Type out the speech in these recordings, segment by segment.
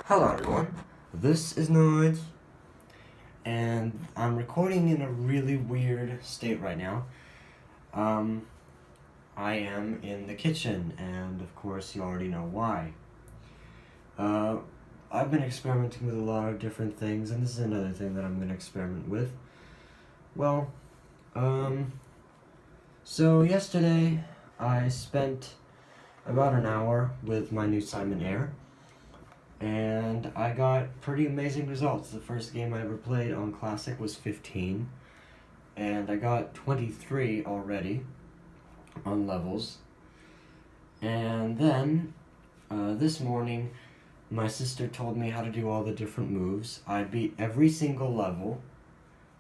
Hello everyone, this is Nudge, and I'm recording in a really weird state right now. Um, I am in the kitchen, and of course you already know why. Uh, I've been experimenting with a lot of different things, and this is another thing that I'm going to experiment with. Well, so yesterday I spent about an hour with my new Simon Air, and I got pretty amazing results. The first game I ever played on Classic was 15, and I got 23 already on levels. And then, this morning, my sister told me how to do all the different moves. I beat every single level.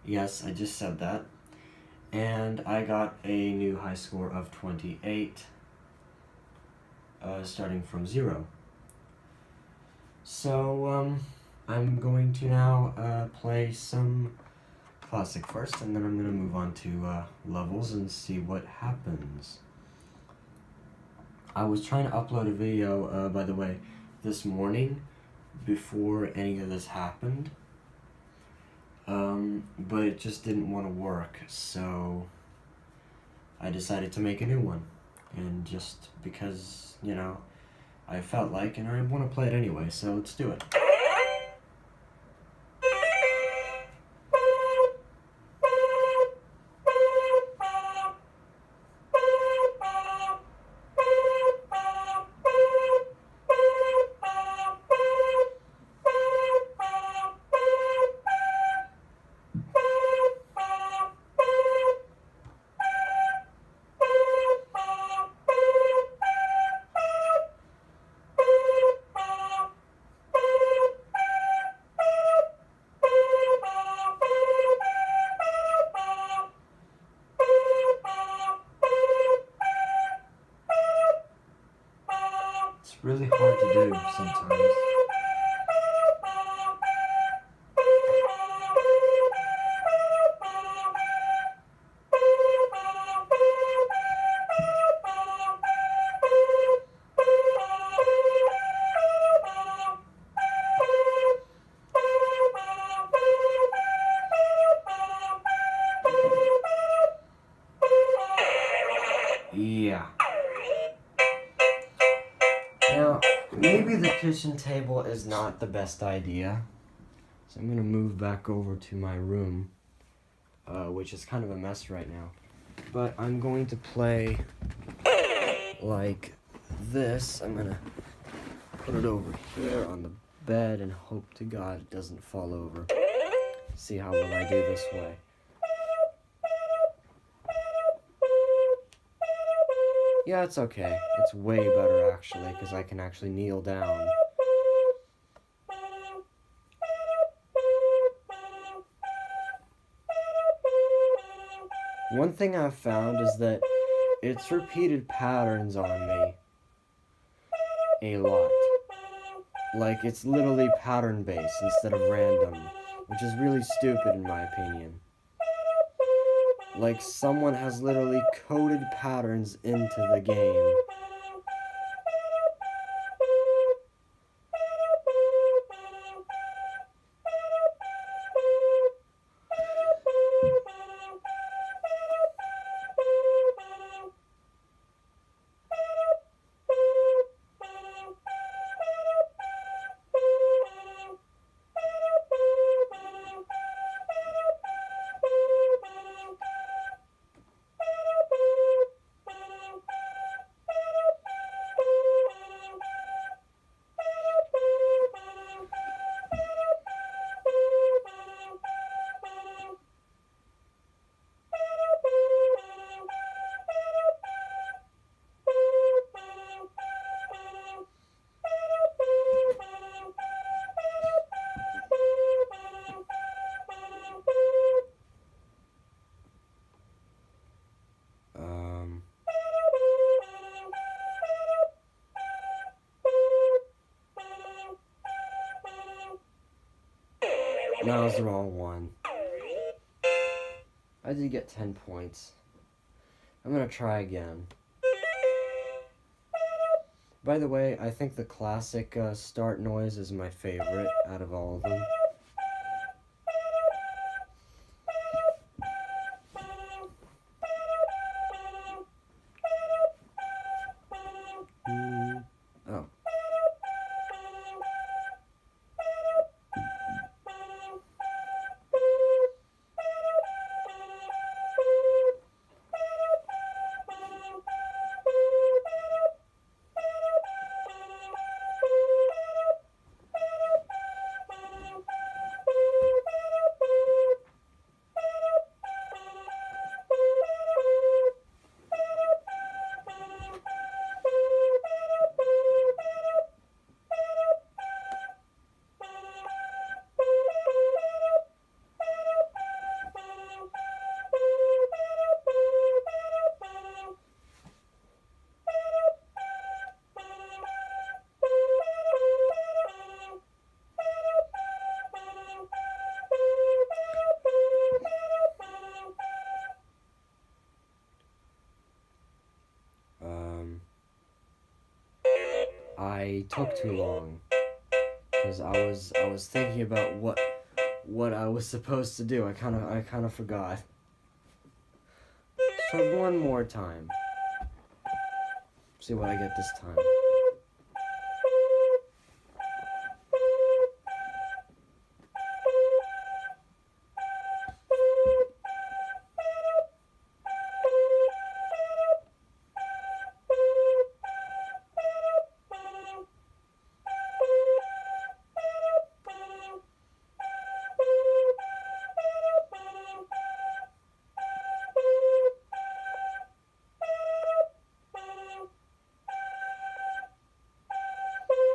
Yes, I just said that. And I got a new high score of 28, starting from 0. So, I'm going to now play some Classic first, and then I'm going to move on to levels and see what happens. I was trying to upload a video, by the way, this morning before any of this happened, but it just didn't want to work, so I decided to make a new one. And just because, I felt like, and I want to play it anyway, so let's do it. It's really hard to do sometimes. Yeah. Now, maybe the kitchen table is not the best idea. So I'm gonna move back over to my room, which is kind of a mess right now. But I'm going to play like this. I'm gonna put it over here on the bed and hope to God it doesn't fall over. See how well I do this way. Yeah, it's okay. It's way better actually, because I can actually kneel down. One thing I've found is that it's repeated patterns on me a lot. Like, it's literally pattern-based instead of random, which is really stupid in my opinion. Like, someone has literally coded patterns into the game. No, that was the wrong one. I did get 10 points. I'm gonna try again. By the way, I think the classic start noise is my favorite out of all of them. Oh. I took too long because I was thinking about what I was supposed to do. I kind of forgot. So one more time. See what I get this time.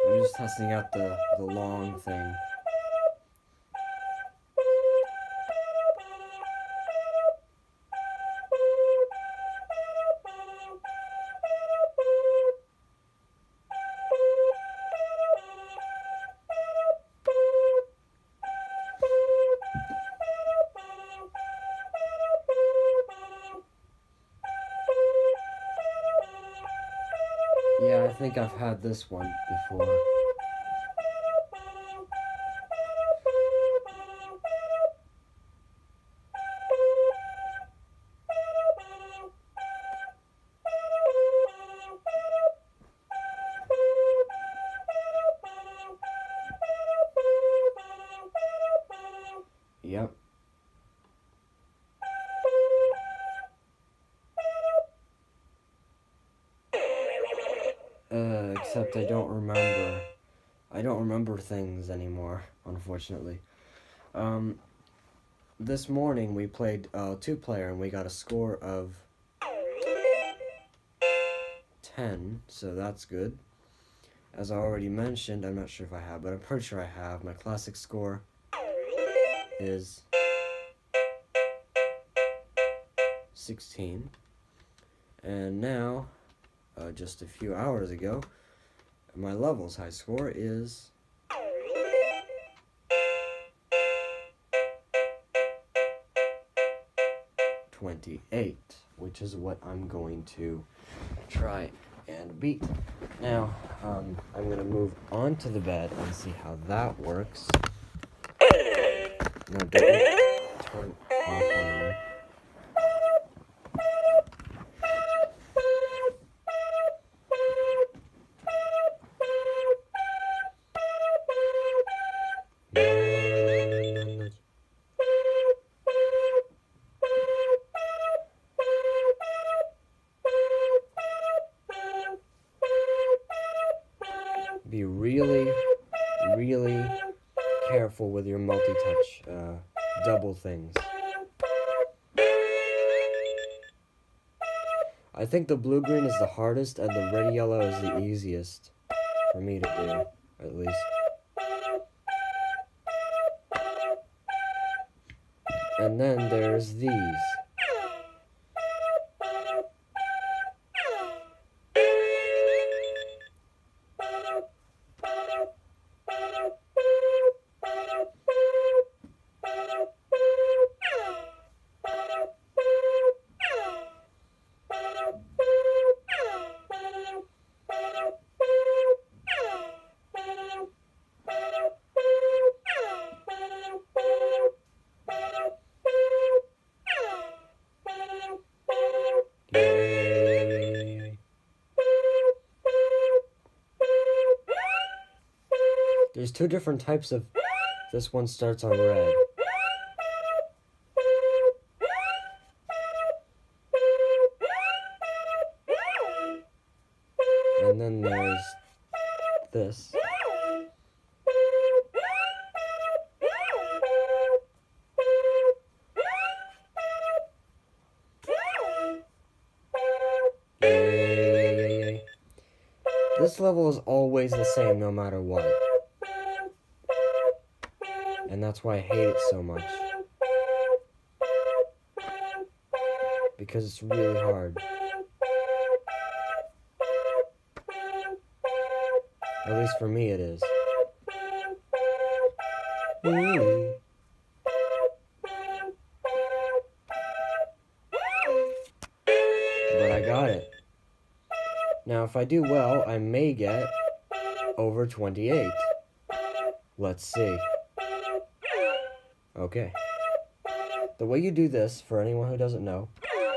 I'm just testing out the long thing. Yeah, I think I've had this one before. Yep. Except I don't remember things anymore, unfortunately. This morning we played 2-player and we got a score of 10, so that's good. As I already mentioned, I'm not sure if I have, but I'm pretty sure I have, my classic score is 16. And now, just a few hours ago, my levels high score is 28, which is what I'm going to try and beat. Now, I'm going to move onto the bed and see how that works. No, don't turn off on me. Be really careful with your multi-touch double things. I think the blue-green is the hardest and the red-yellow is the easiest for me to do, at least. And then there's these. There's two different types of... This one starts on red. And then there's this. Yay. This level is always the same no matter what. And that's why I hate it so much. Because it's really hard. At least for me it is. But I got it. Now if I do well, I may get over 28. Let's see. Okay. The way you do this, for anyone who doesn't know,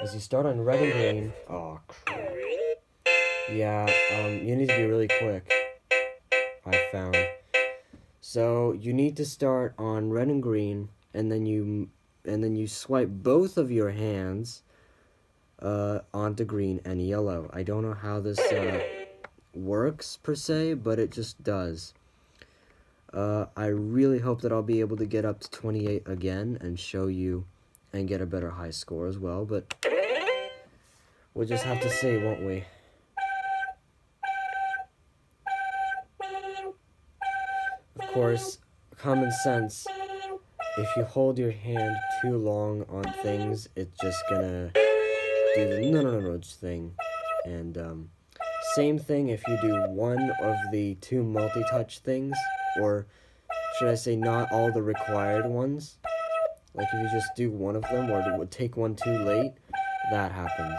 is you start on red and green. Oh, crap. Yeah, you need to be really quick, I found. So, you need to start on red and green, and then you swipe both of your hands onto green and yellow. I don't know how this works, per se, but it just does. I really hope that I'll be able to get up to 28 again and show you and get a better high score as well, but we'll just have to see, won't we? Of course, common sense, if you hold your hand too long on things, it's just gonna do the no thing. And same thing if you do one of the two multi-touch things, or should I say not all the required ones. Like if you just do one of them or take one too late, that happens.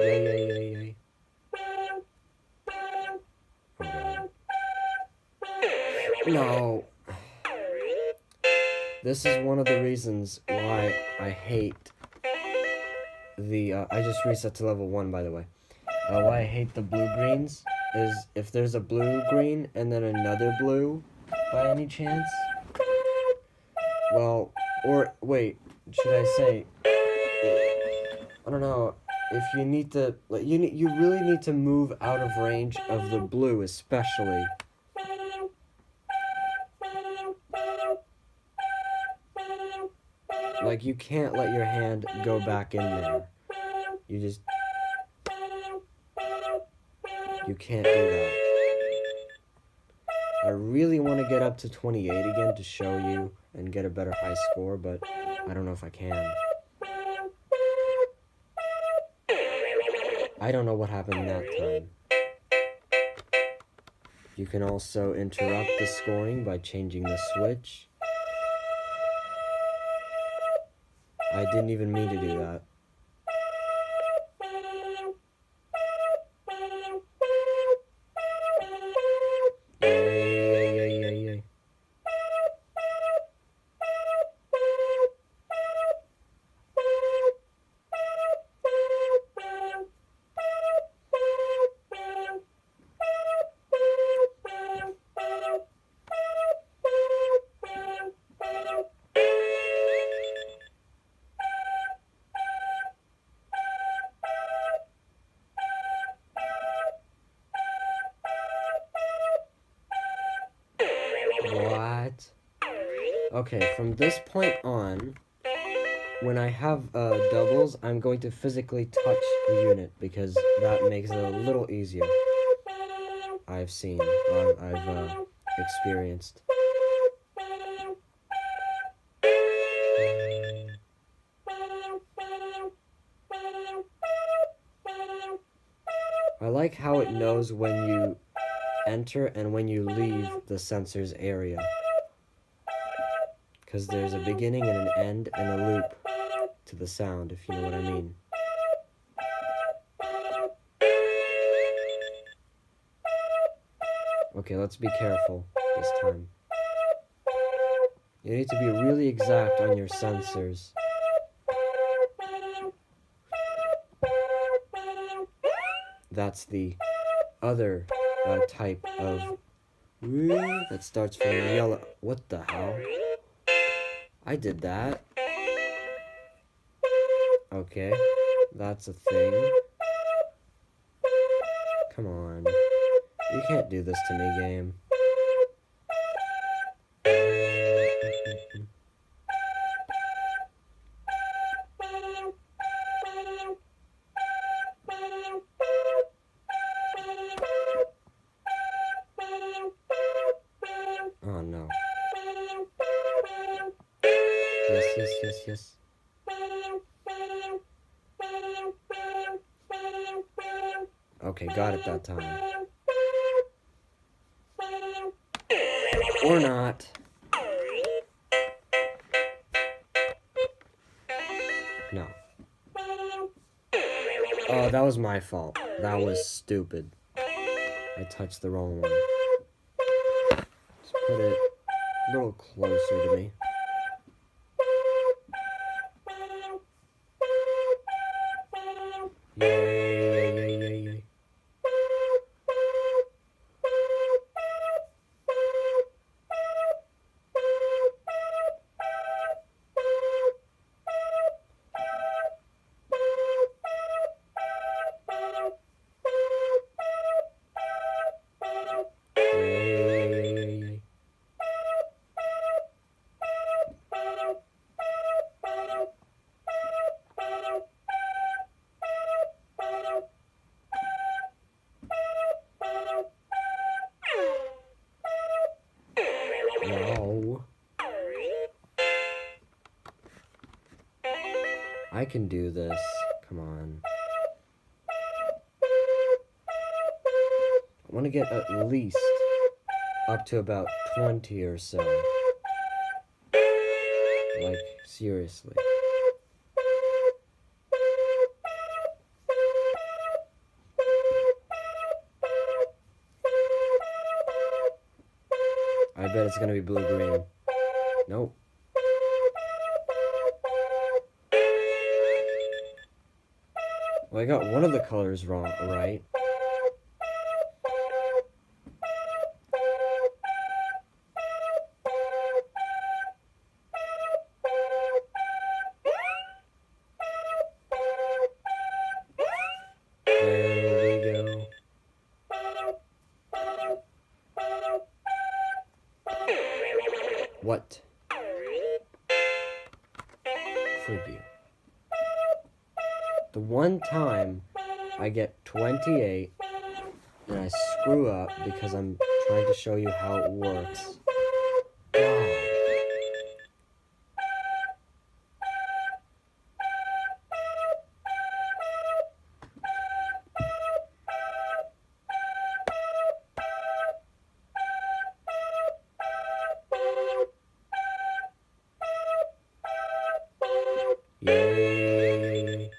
Yay. No. This is one of the reasons why I hate the, I just reset to level 1, by the way. Why I hate the blue-greens is if there's a blue-green and then another blue, by any chance. Well, or, wait, should I say, I don't know, if you need to, like, you really need to move out of range of the blue, especially. Like, you can't let your hand go back in there. You can't do that. I really want to get up to 28 again to show you and get a better high score, but I don't know if I can. I don't know what happened that time. You can also interrupt the scoring by changing the switch. I didn't even mean to do that. Yay. What? Okay, from this point on, when I have doubles, I'm going to physically touch the unit because that makes it a little easier. I've seen, I've experienced. I like how it knows when you enter and when you leave the sensor's area, because there's a beginning and an end and a loop to the sound, if you know what I mean. Okay, let's be careful this time. You need to be really exact on your sensors. That's the other type of that starts from the yellow. What the hell? I did that. Okay, that's a thing. Come on. You can't do this to me, game. Oh no. Yes, yes, yes, yes. Okay, got it that time. Or not. No. Oh, that was my fault. That was stupid. I touched the wrong one. Let's put it a little closer to me. Yay, yay, yay, yay. No. I can do this. Come on. I want to get at least up to about 20 or so. Like, seriously. I bet it's gonna be blue-green. Nope. Well, I got one of the colors wrong, right? There we go. What? Preview. The one time I get 28 and I screw up because I'm trying to show you how it works. God. Yay.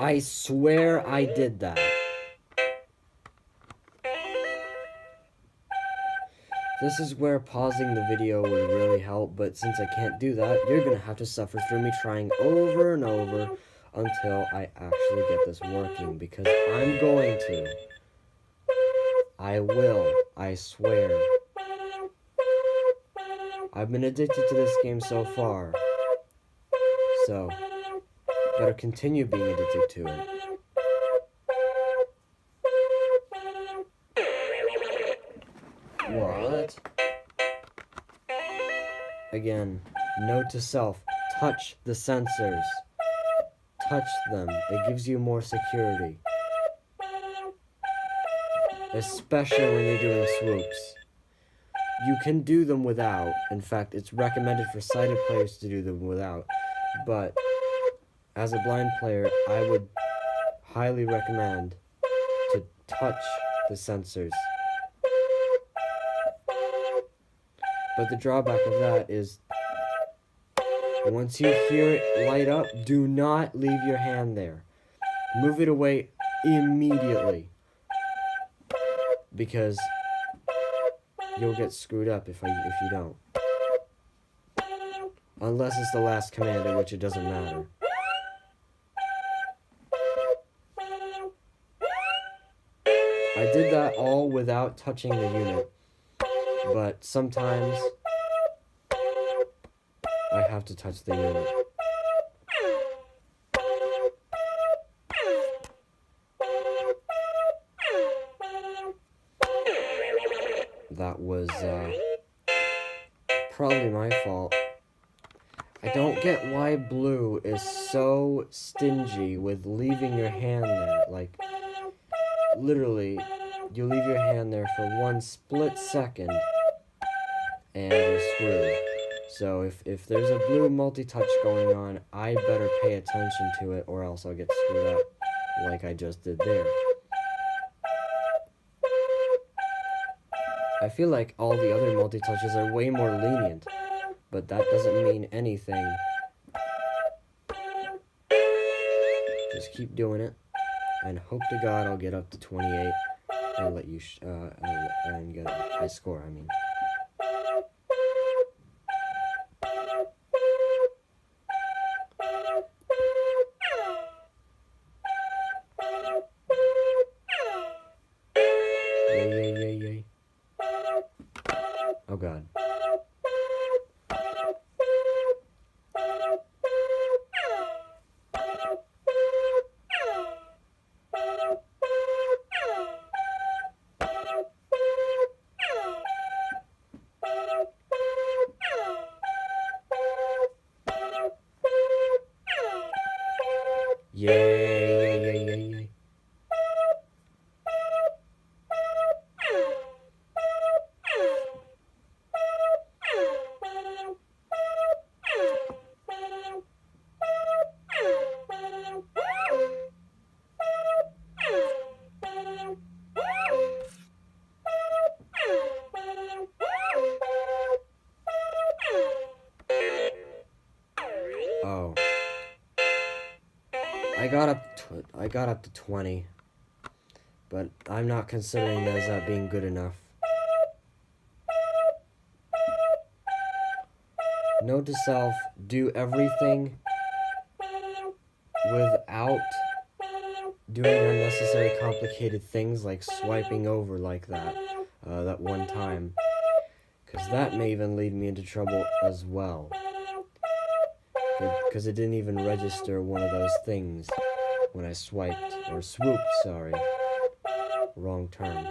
I swear I did that. This is where pausing the video would really help, but since I can't do that, you're gonna have to suffer through me trying over and over until I actually get this working, because I'm going to. I will. I swear. I've been addicted to this game so far, so better continue being addicted to it. What? Again, note to self, touch the sensors. Touch them, it gives you more security. Especially when you're doing swoops. You can do them without. In fact, it's recommended for sighted players to do them without. But as a blind player, I would highly recommend to touch the sensors. But the drawback of that is once you hear it light up, do not leave your hand there. Move it away immediately, because you'll get screwed up if you don't. Unless it's the last command, in which it doesn't matter. I did that all without touching the unit, but sometimes I have to touch the unit. That was probably my fault. I don't get why Blue is so stingy with leaving your hand there. Like, literally, you leave your hand there for 1 split second and you're screwed. So if there's a Blue multi-touch going on, I better pay attention to it or else I'll get screwed up like I just did there. I feel like all the other multi-touches are way more lenient, but that doesn't mean anything. Just keep doing it, and hope to God I'll get up to 28 and let you and get a high score. I mean. Yay. Oh God. Yay. Oh. I got up to 20, but I'm not considering that as being good enough. Note to self, do everything without doing unnecessary complicated things like swiping over like that one time, because that may even lead me into trouble as well, because it didn't even register one of those things when I swiped, or swooped, sorry, wrong term.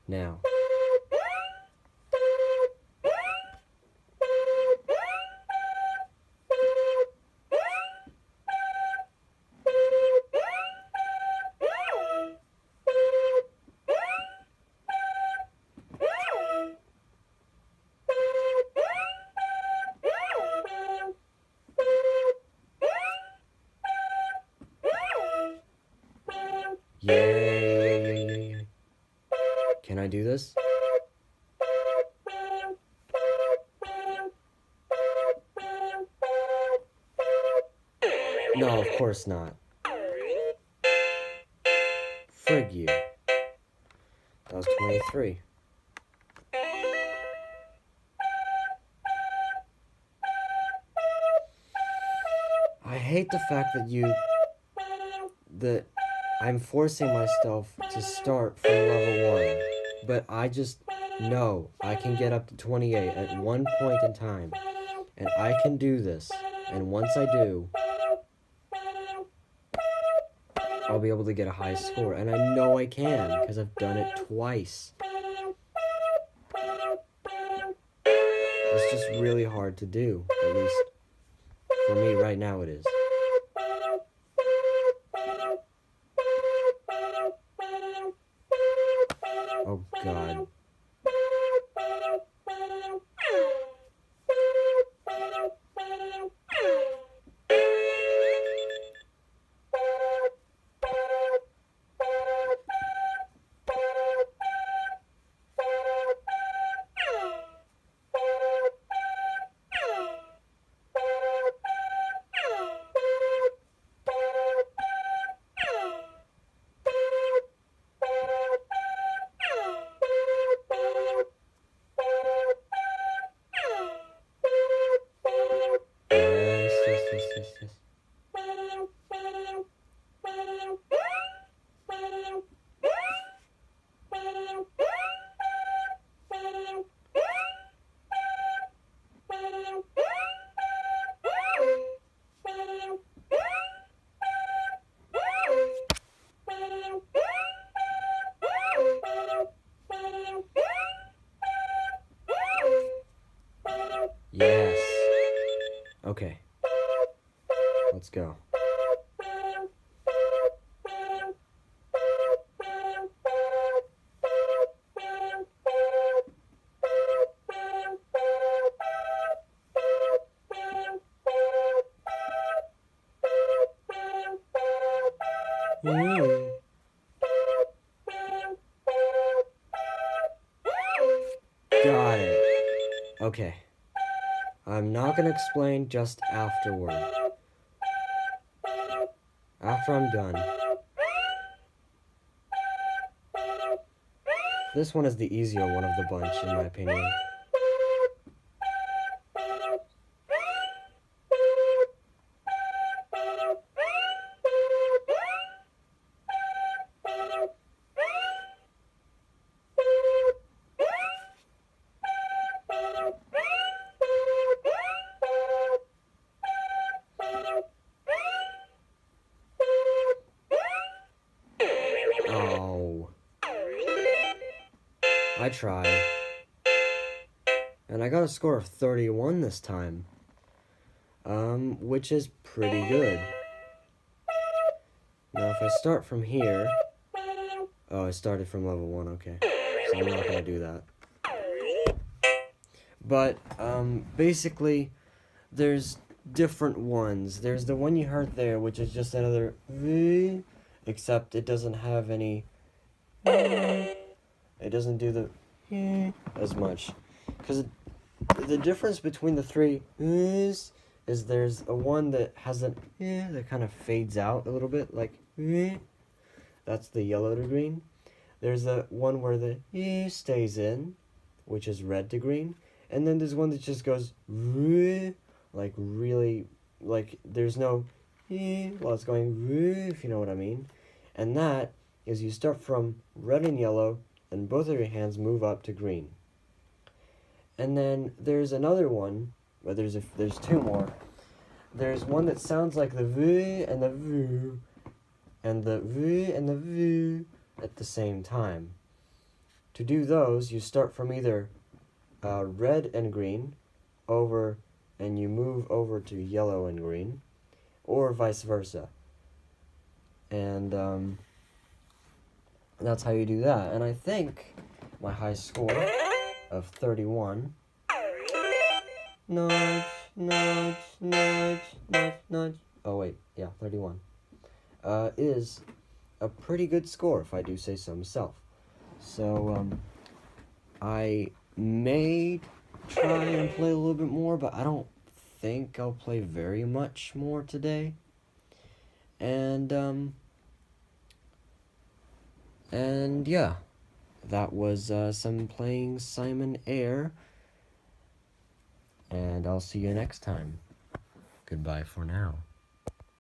Now. Yay. Can I do this? No, of course not. Frig you. That was 23. I hate the fact that I'm forcing myself to start from level 1, but I just know I can get up to 28 at one point in time, and I can do this, and once I do, I'll be able to get a high score, and I know I can, because I've done it twice. It's just really hard to do, at least for me right now it is. Oh God. Yes. Yes. Okay. Let's go. Got it. Okay. I'm not gonna explain, just afterward. After I'm done. This one is the easier one of the bunch, in my opinion. Oh. I tried. And I got a score of 31 this time. Which is pretty good. Now if I start from here... Oh, I started from level 1, okay. So I'm not gonna do that. But, basically, there's different ones. There's the one you heard there, which is just another V, except it doesn't have any... It doesn't do the as much. Because the difference between the three is there's a one that has an that kind of fades out a little bit, like that's the yellow to green. There's a one where the stays in, which is red to green. And then there's one that just goes like really, like there's no while it's going if you know what I mean. And that is you start from red and yellow, and both of your hands move up to green. And then there's another one, but there's two more. There's one that sounds like the V and the V, and the V and the V at the same time. To do those, you start from either red and green over, and you move over to yellow and green, or vice versa. And that's how you do that. And I think my high score of 31, nudge, oh wait, yeah, 31, is a pretty good score, if I do say so myself. So, I may try and play a little bit more, but I don't think I'll play very much more today. And, And yeah, that was some playing Simon Air. And I'll see you next time. Goodbye for now.